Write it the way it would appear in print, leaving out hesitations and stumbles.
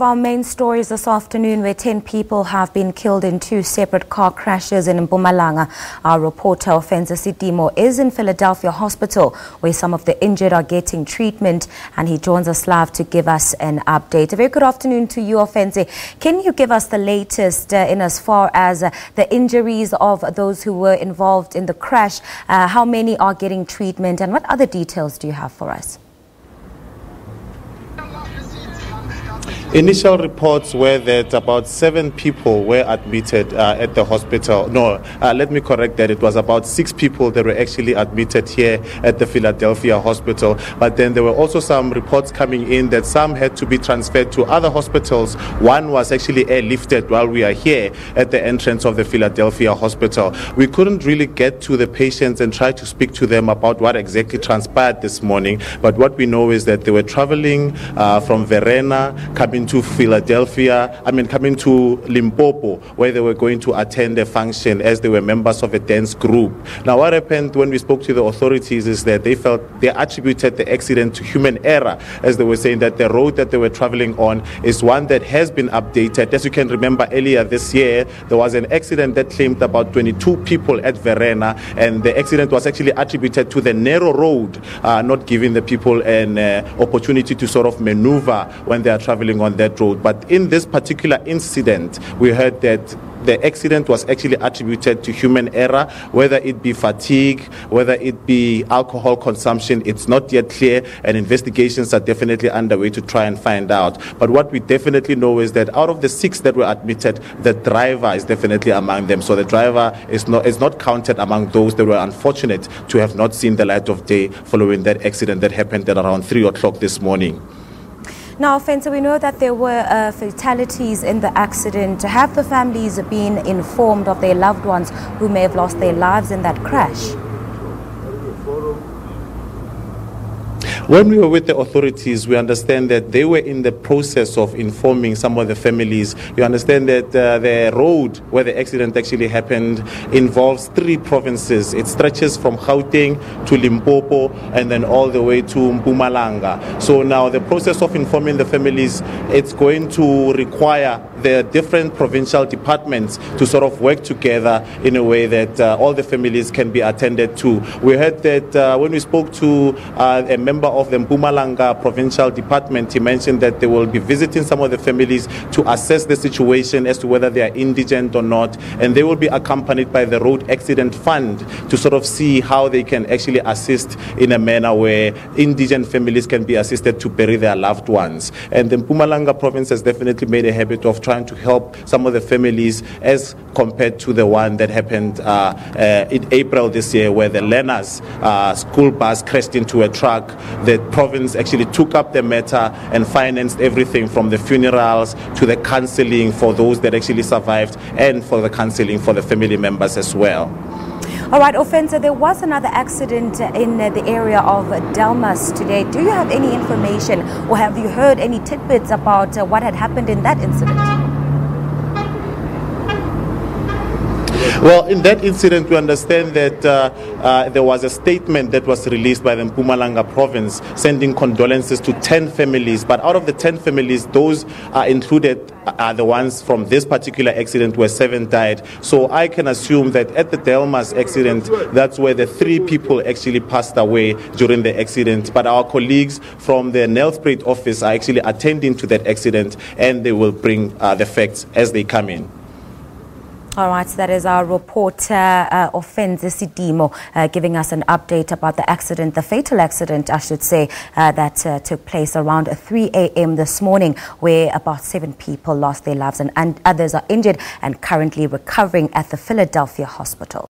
Our main stories this afternoon, where 10 people have been killed in two separate car crashes in Mpumalanga. Our reporter Ofentse Setimo is in Philadelphia Hospital, where some of the injured are getting treatment, and he joins us live to give us an update. A very good afternoon to you, Ofentse. Can you give us the latest in as far as the injuries of those who were involved in the crash? How many are getting treatment, and what other details do you have for us? Initial reports were that about 7 people were admitted at the hospital. Let me correct that. It was about 6 people that were actually admitted here at the Philadelphia hospital. But then there were also some reports coming in that some had to be transferred to other hospitals. One was actually airlifted while we are here at the entrance of the Philadelphia hospital. We couldn't really get to the patients and try to speak to them about what exactly transpired this morning. But what we know is that they were traveling from Verena, coming to Limpopo, where they were going to attend a function as they were members of a dance group. Now, what happened when we spoke to the authorities is that they felt they attributed the accident to human error, as they were saying that the road that they were traveling on is one that has been updated. As you can remember, earlier this year, there was an accident that claimed about 22 people at Verena, and the accident was actually attributed to the narrow road, not giving the people an opportunity to sort of maneuver when they are traveling on that road. But in this particular incident, we heard that the accident was actually attributed to human error, whether it be fatigue, whether it be alcohol consumption. It's not yet clear, and investigations are definitely underway to try and find out. But what we definitely know is that out of the 6 that were admitted, the driver is definitely among them. So the driver is not counted among those that were unfortunate to have not seen the light of day following that accident that happened at around 3 o'clock this morning. Now, Ofentse, we know that there were fatalities in the accident. Have the families been informed of their loved ones who may have lost their lives in that crash? When we were with the authorities, we understand that they were in the process of informing some of the families. You understand that the road where the accident actually happened involves 3 provinces. It stretches from Gauteng to Limpopo and then all the way to Mpumalanga. So now the process of informing the families, it's going to require the different provincial departments to sort of work together in a way that all the families can be attended to. We heard that when we spoke to a member of the Mpumalanga provincial department, he mentioned that they will be visiting some of the families to assess the situation as to whether they are indigent or not, and they will be accompanied by the Road Accident Fund to sort of see how they can actually assist in a manner where indigent families can be assisted to bury their loved ones. And the Mpumalanga province has definitely made a habit of trying to help some of the families as compared to the one that happened in April this year, where the learners school bus crashed into a truck. The province actually took up the matter and financed everything from the funerals to the counseling for those that actually survived, and for the counseling for the family members as well. All right, Ofentse, there was another accident in the area of Delmas today. Do you have any information, or have you heard any tidbits about what had happened in that incident? Well, in that incident, we understand that there was a statement that was released by the Mpumalanga province sending condolences to 10 families. But out of the 10 families, those are included are the ones from this particular accident where 7 died. So I can assume that at the Delmas accident, that's where the 3 people actually passed away during the accident. But our colleagues from the Nelspruit office are actually attending to that accident, and they will bring the facts as they come in. All right, so that is our reporter, Ofentse Setimo, giving us an update about the accident, the fatal accident, I should say, that took place around 3 a.m. this morning, where about 7 people lost their lives and others are injured and currently recovering at the Philadelphia hospital.